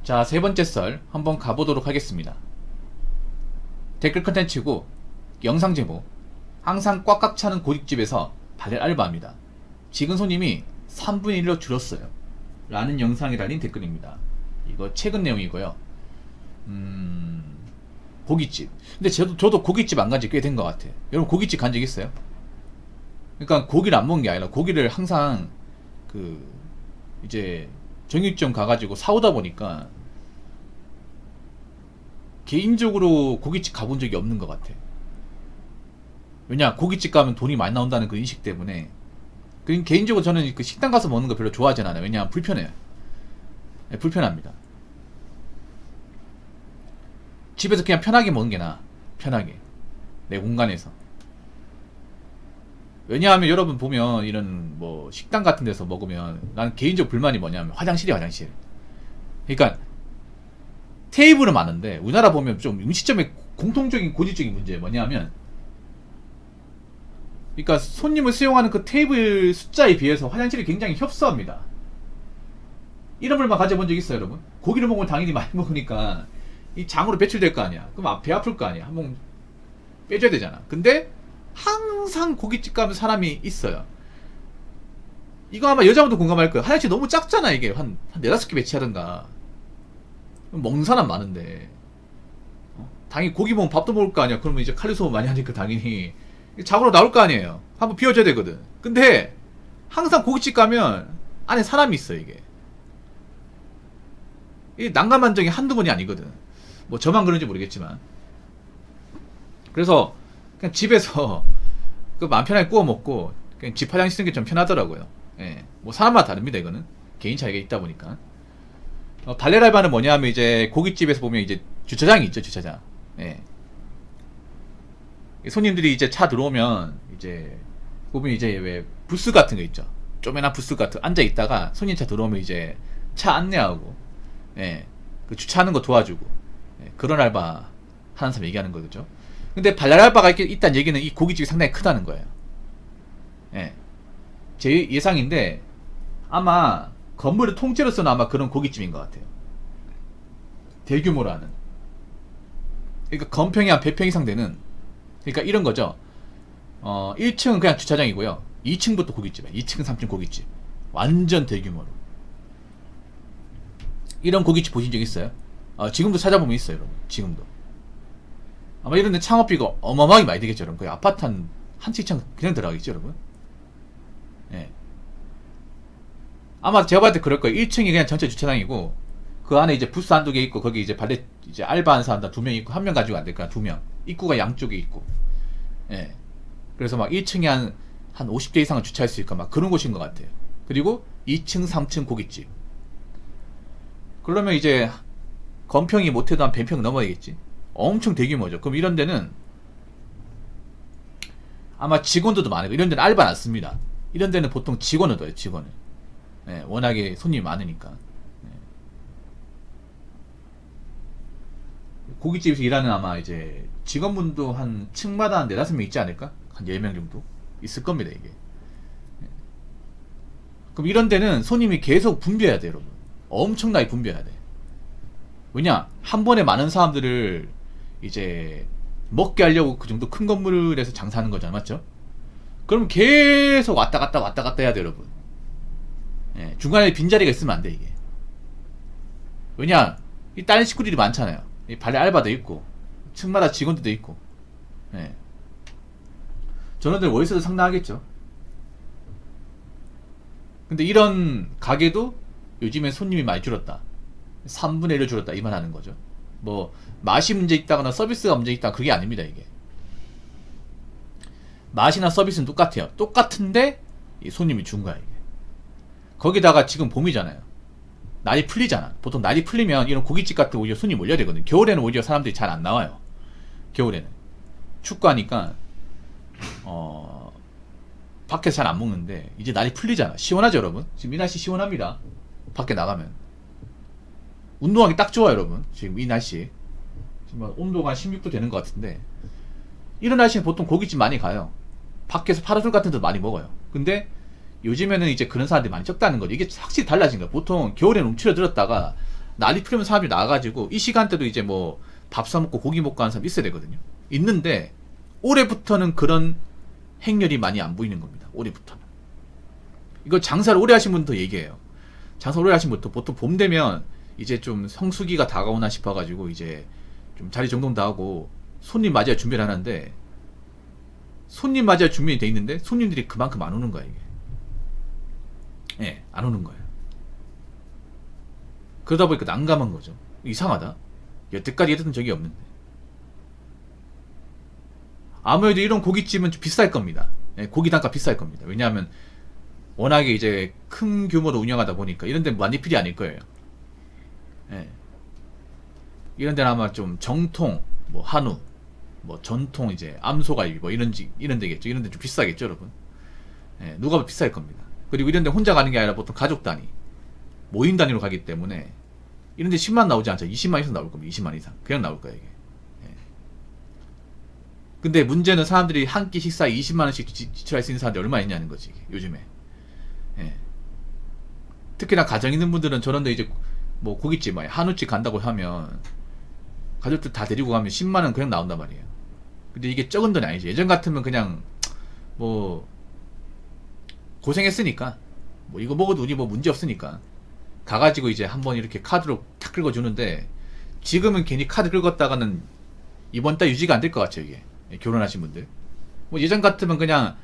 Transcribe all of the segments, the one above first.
자, 세 번째 썰 한번 가보도록 하겠습니다. 댓글 컨텐츠고 영상 제목: 항상 꽉꽉 차는 고깃집에서 발렛 알바합니다. 지금 손님이 3분의 1로 줄었어요. 라는 영상에 달린 댓글입니다. 이거 최근 내용이고요. 고깃집. 근데 저도 고깃집 안 간 지 꽤 된 것 같아요. 여러분 고깃집 간 적 있어요? 그러니까 고기를 안 먹는 게 아니라 고기를 항상 이제 정육점 가가지고 사오다 보니까 개인적으로 고깃집 가본 적이 없는 것 같아. 왜냐, 고깃집 가면 돈이 많이 나온다는 그 인식 때문에. 개인적으로 저는 그 식당 가서 먹는 거 별로 좋아하진 않아요. 왜냐하면 불편해요. 네, 불편합니다. 집에서 그냥 편하게 먹는 게 나아. 편하게 내 공간에서. 왜냐하면 여러분 보면 이런 뭐 식당 같은 데서 먹으면 나는 개인적 불만이 뭐냐면 화장실이야, 화장실. 그러니까 테이블은 많은데 우리나라 보면 좀 음식점의 공통적인 고질적인 문제 뭐냐면, 그러니까 손님을 수용하는 그 테이블 숫자에 비해서 화장실이 굉장히 협소합니다. 이런 물만 가져본 적 있어요, 여러분? 고기를 먹으면 당연히 많이 먹으니까 이 장으로 배출될 거 아니야. 그럼 배 아플 거 아니야. 한번 빼줘야 되잖아. 근데 항상 고깃집 가면 사람이 있어요. 이거 아마 여자분도 공감할 거예요. 화장실 너무 작잖아. 이게 한 4-5개 배치하던가. 먹는 사람 많은데 당연히 고기 먹으면 밥도 먹을 거 아니야. 그러면 이제 칼로리 소모 많이 하니까 당연히 장으로 나올 거 아니에요. 한번 비워줘야 되거든. 근데 항상 고깃집 가면 안에 사람이 있어. 이게 난감한 적이 한두 번이 아니거든. 뭐 저만 그런지 모르겠지만. 그래서 그냥 집에서 그 마음 편하게 구워 먹고 그냥 집 화장실 쓰는 게 좀 편하더라고요. 예. 뭐 사람마다 다릅니다. 이거는 개인 차이가 있다 보니까. 발렛 알바는 뭐냐 하면 이제 고깃집에서 보면 이제 주차장이 있죠. 주차장. 예. 손님들이 이제 차 들어오면 이제 보면 이제 왜 부스 같은 거 있죠. 쪼매난 부스 같은 앉아 있다가 손님 차 들어오면 이제 차 안내하고, 예, 그 주차하는 거 도와주고, 예, 그런 알바 하는 사람 얘기하는 거죠. 근데 발렛 알바가 있다는 얘기는 이 고깃집이 상당히 크다는 거예요. 예, 제 예상인데 아마 건물을 통째로서는 아마 그런 고깃집인 것 같아요. 대규모로 하는. 그러니까 건평이 한 100평 이상 되는. 그러니까 이런 거죠. 1층은 그냥 주차장이고요. 2층부터 고깃집이에요. 2층, 3층 고깃집. 완전 대규모로. 이런 고깃집 보신 적 있어요? 지금도 찾아보면 있어요, 여러분. 지금도. 아마 이런 데 창업비가 어마어마하게 많이 되겠죠, 여러분. 거의 아파트 한 채창 그냥 들어가겠죠, 여러분. 예. 아마 제가 봤을 때 그럴 거예요. 1층이 그냥 전체 주차장이고, 그 안에 이제 부스 한두 개 있고, 거기 이제 발렛, 이제 알바하는 사람들 2명 있고, 1명 가지고 안 될까, 2명. 입구가 양쪽에 있고. 예. 그래서 막 1층에 한 50대 이상은 주차할 수 있고, 막 그런 곳인 것 같아요. 그리고 2층, 3층 고깃집. 그러면 이제, 건평이 못해도 한 100평 넘어야겠지. 엄청 대규모죠. 그럼 이런 데는, 아마 직원들도 많아요. 이런 데는 알바 안 씁니다. 이런 데는 보통 직원을 둬요, 직원을. 예, 워낙에 손님이 많으니까. 예. 고깃집에서 일하는 아마 이제 직원분도 한 층마다 한 4-5명 있지 않을까? 한 10명 정도? 있을 겁니다, 이게. 예. 그럼 이런 데는 손님이 계속 분배해야 돼요, 여러분. 엄청나게 분배해야 돼. 왜냐? 한 번에 많은 사람들을 이제 먹게 하려고 그 정도 큰 건물에서 장사하는 거잖아, 맞죠? 그럼 계속 왔다 갔다 해야 돼, 여러분. 예, 중간에 빈자리가 있으면 안 돼, 이게. 왜냐? 이 다른 식구들이 많잖아요. 이 발렛 알바도 있고, 층마다 직원들도 있고, 예. 저놈들 월세도 상당하겠죠. 근데 이런 가게도 요즘에 손님이 많이 줄었다. 3분의 1을 줄었다. 이 말 하는 거죠. 뭐, 맛이 문제 있다거나 서비스가 문제 있다. 그게 아닙니다, 이게. 맛이나 서비스는 똑같아요. 똑같은데, 이 손님이 준 거야, 이게. 거기다가 지금 봄이잖아요. 날이 풀리잖아. 보통 날이 풀리면 이런 고깃집 같은 오히려 손님 몰려야 되거든. 겨울에는 오히려 사람들이 잘 안 나와요. 겨울에는. 춥고 하니까, 밖에서 잘 안 먹는데, 이제 날이 풀리잖아. 시원하죠, 여러분? 지금 이 날씨 시원합니다. 밖에 나가면. 운동하기 딱 좋아요, 여러분. 지금 이 날씨. 지금 온도가 한 16도 되는 것 같은데, 이런 날씨는 보통 고깃집 많이 가요. 밖에서 파라솔 같은 데도 많이 먹어요. 근데 요즘에는 이제 그런 사람들이 많이 적다는 거죠. 이게 확실히 달라진 거예요. 보통 겨울에는 움츠러들었다가 난리 풀리면 사람들이 나와가지고 이 시간대도 이제 뭐 밥 사 먹고 고기 먹고 하는 사람 있어야 되거든요. 있는데 올해부터는 그런 행렬이 많이 안 보이는 겁니다. 올해부터는. 이거 장사를 오래 하신 분도 얘기해요. 장사 오래 하신 분도 보통 봄 되면 이제 좀 성수기가 다가오나 싶어가지고 이제 좀 자리 정돈도 하고 손님 맞이할 준비를 하는데, 손님 맞이할 준비가 돼 있는데 손님들이 그만큼 안 오는 거야 이게. 예, 안 오는 거예요. 그러다 보니까 난감한 거죠. 이상하다. 여태까지 했던 적이 없는데. 아무래도 이런 고깃집은 좀 비쌀 겁니다. 예, 고기 단가 비쌀 겁니다. 왜냐하면 워낙에 이제 큰 규모로 운영하다 보니까 이런 데는 많이 필이 아닐 거예요. 예. 이런 데는 아마 좀 정통, 뭐 한우, 뭐 전통 이제 암소갈비 뭐 이런 데겠죠. 이런 데 좀 비싸겠죠, 여러분. 예, 누가 봐도 비쌀 겁니다. 그리고 이런 데 혼자 가는 게 아니라 보통 가족 단위, 모임 단위로 가기 때문에 이런 데 10만 나오지 않죠. 20만 이상 나올 겁니다. 20만 이상. 그냥 나올 거예요, 이게. 예. 근데 문제는 사람들이 한 끼 식사에 20만 원씩 지출할 수 있는 사람들이 얼마나 있냐는 거지, 이게, 요즘에. 예. 특히나 가정 있는 분들은 저런데 이제 뭐 고깃집, 뭐 한우집 간다고 하면 가족들 다 데리고 가면 10만 원 그냥 나온단 말이에요. 근데 이게 적은 돈이 아니지. 예전 같으면 그냥 뭐 고생했으니까 뭐 이거 먹어도 우리 뭐 문제 없으니까 가가지고 이제 한번 이렇게 카드로 탁 긁어주는데, 지금은 괜히 카드 긁었다가는 이번 달 유지가 안 될 것 같죠 이게. 결혼하신 분들 뭐 예전 같으면 그냥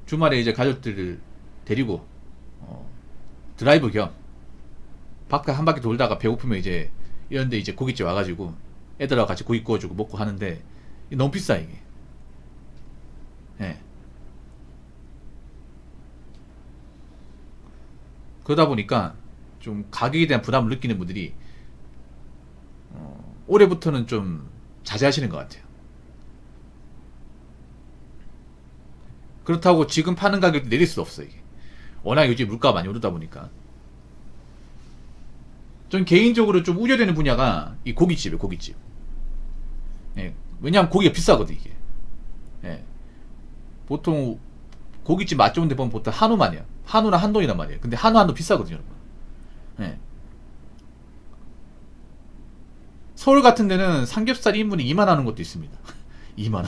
주말에 이제 가족들을 데리고 드라이브 겸 바깥 한 바퀴 돌다가 배고프면 이제 이런데 이제 고깃집 와가지고 애들하고 같이 고기 구워주고 먹고 하는데 너무 비싸 이게. 예. 그러다 보니까 좀 가격에 대한 부담을 느끼는 분들이 올해부터는 좀 자제하시는 것 같아요. 그렇다고 지금 파는 가격도 내릴 수 없어 이게. 워낙 요즘 물가가 많이 오르다 보니까. 전 개인적으로 좀 우려되는 분야가 이 고깃집이에요, 고깃집. 예. 왜냐하면 고기가 비싸거든 이게. 예. 보통 고깃집 맛 좋은 데 보면 보통 한우만 해요. 한우나 한돈이란 말이에요. 근데 한우 비싸거든요, 여러분. 예. 서울 같은 데는 삼겹살 1인분이 2만 원 하는 것도 있습니다. 2만 원.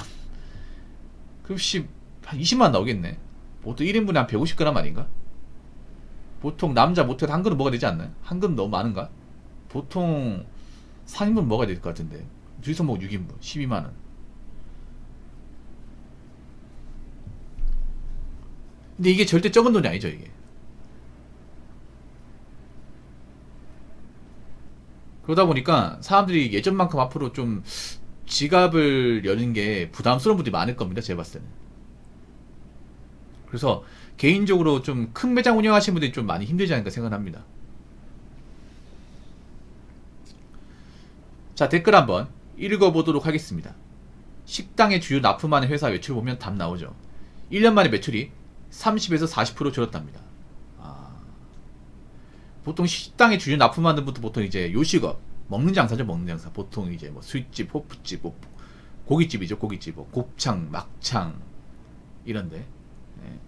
그럼 한 20만 원 나오겠네. 보통 1인분에 한 150g 아닌가? 보통 남자 못해도 한 그릇 먹어야 되지 않나요? 한 그릇 너무 많은가? 보통 3인분 먹어야 될 것 같은데. 둘이서 먹으면 6인분 12만 원. 근데 이게 절대 적은 돈이 아니죠 이게. 그러다 보니까 사람들이 예전만큼 앞으로 좀 지갑을 여는 게 부담스러운 분들이 많을 겁니다, 제가 봤을 때는. 그래서 개인적으로 좀 큰 매장 운영하시는 분들이 좀 많이 힘들지 않을까 생각합니다. 자, 댓글 한번 읽어보도록 하겠습니다. 식당의 주요 납품하는 회사 매출 보면 답 나오죠. 1년 만에 매출이 30에서 40% 줄었답니다. 보통 식당에 주요 납품하는 분도 보통 이제 요식업, 먹는 장사죠, 먹는 장사. 보통 이제 뭐 술집, 호프집, 뭐 고깃집이죠, 고깃집, 뭐 곱창, 막창 이런데. 예.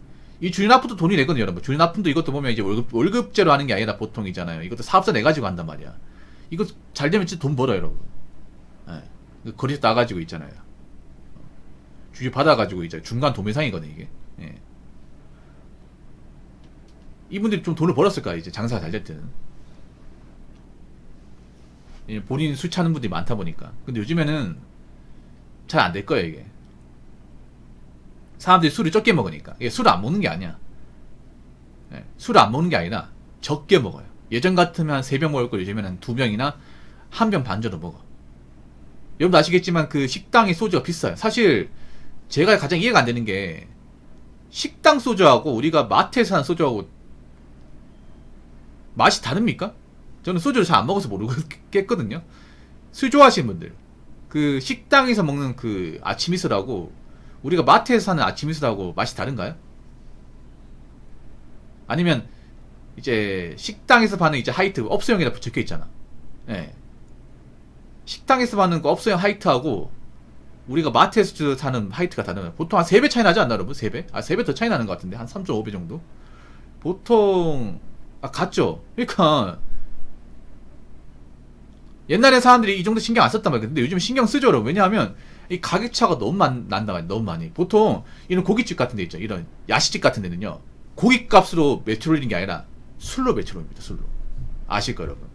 이 주요 납품도 돈이 내거든요, 여러분. 주요 납품도 이것도 보면 이제 월급제로 하는 게 아니라 보통이잖아요. 이것도 사업자 내 가지고 한단 말이야. 이거 잘 되면 진짜 돈 벌어요, 여러분. 예. 거리에서 나가지고 있잖아요. 주유 받아가지고 이제 중간 도매상이거든 이게. 예. 이분들이 좀 돈을 벌었을까 이제 장사가 잘 될 때는. 예, 본인 술 차는 분들이 많다 보니까. 근데 요즘에는 잘 안 될 거예요 이게. 사람들이 술을 적게 먹으니까. 이게 술을 안 먹는 게 아니야. 예, 술을 안 먹는 게 아니라 적게 먹어요. 예전 같으면 한 3병 먹을 걸 요즘에는 한 2병이나 1병 반 정도 먹어. 여러분 아시겠지만 그 식당의 소주가 비싸요. 사실 제가 가장 이해가 안 되는 게, 식당 소주하고 우리가 마트에서 사는 소주하고 맛이 다릅니까? 저는 소주를 잘 안 먹어서 모르겠거든요. 술 좋아하시는 분들, 그 식당에서 먹는 그 아침이슬하고 우리가 마트에서 사는 아침이슬하고 맛이 다른가요? 아니면 이제 식당에서 파는 이제 하이트 업소형이라 적혀 있잖아. 예. 식당에서 파는 그 업소형 하이트하고 우리가 마트에서 사는 하이트가 다르면 보통 한 3배 차이 나지 않나, 여러분? 3배? 3배 더 차이 나는 것 같은데. 한 3.5배 정도? 보통 같죠? 그러니까 옛날에 사람들이 이 정도 신경 안 썼단 말이에요. 근데 요즘 신경 쓰죠, 여러분. 왜냐하면 이 가격차가 너무 난단 말이에요. 너무 많이. 보통 이런 고깃집 같은 데 있죠. 이런 야시집 같은 데는요. 고깃값으로 매출 올리는 게 아니라 술로 매출 올립니다. 술로. 아실 거예요, 여러분.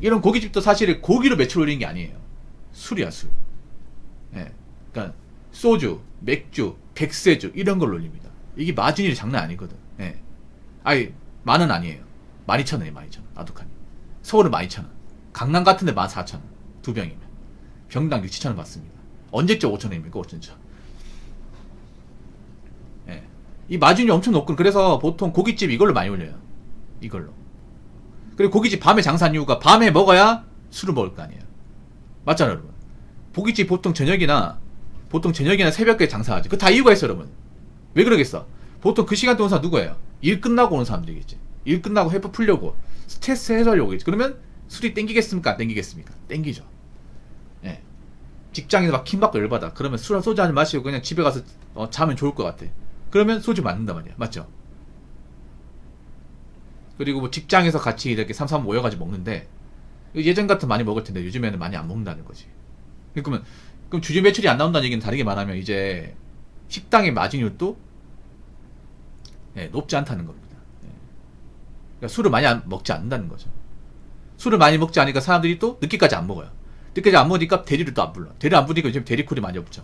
이런 고깃집도 사실 고기로 매출 올리는 게 아니에요. 술이야, 술. 예. 그러니까 소주, 맥주, 백세주 이런 걸 올립니다. 이게 마진이 장난 아니거든. 예. 아니, 만원 아니에요. 12,000원이에요, 12,000원. 아두칸이. 서울은 12,000원. 강남 같은 데 14,000원. 두 병이면. 병당 6, 7,000원 받습니다. 언제적 5,000원입니까, 5,000원. 예. 이 마진이 엄청 높고, 그래서 보통 고깃집 이걸로 많이 올려요. 이걸로. 그리고 고깃집 밤에 장사한 이유가 밤에 먹어야 술을 먹을 거 아니에요. 맞잖아요, 여러분. 고깃집 보통 저녁이나 새벽에 장사하지. 그 다 이유가 있어요, 여러분. 왜 그러겠어? 보통 그 시간대 오는 사람 누구예요? 일 끝나고 오는 사람들이겠지. 일 끝나고 회포 풀려고 스트레스 해소하려고 오겠지. 그러면 술이 땡기겠습니까? 안 땡기겠습니까? 땡기죠. 예. 직장에서 막 킴받고 열받아. 그러면 술 소주 한잔 마시고 그냥 집에 가서 자면 좋을 것 같아. 그러면 소주 맞는단 말이야. 맞죠? 그리고 뭐 직장에서 같이 이렇게 삼삼 모여가지고 먹는데 예전 같은 많이 먹을 텐데 요즘에는 많이 안 먹는다는 거지. 그럼 주주 매출이 안 나온다는 얘기는 다르게 말하면 이제 식당의 마진율도 높지 않다는 겁니다. 그러니까 술을 많이 먹지 않는다는 거죠. 술을 많이 먹지 않으니까 사람들이 또 늦게까지 안 먹어요. 늦게까지 안 먹으니까 대리를 또 안 불러. 대리 안 부르니까 요즘 대리콜이 많이 없죠.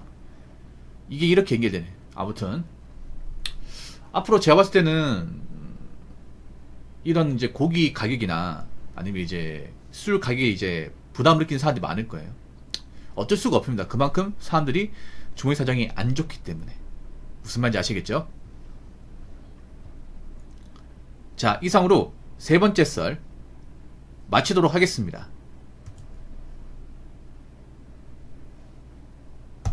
이게 이렇게 연결되네. 아무튼 앞으로 제가 봤을 때는 이런 이제 고기 가격이나 아니면 이제 술 가격에 이제 부담을 느끼는 사람들이 많을 거예요. 어쩔 수가 없습니다. 그만큼 사람들이 주머니 사정이 안 좋기 때문에. 무슨 말인지 아시겠죠? 자, 이상으로 세 번째 썰 마치도록 하겠습니다.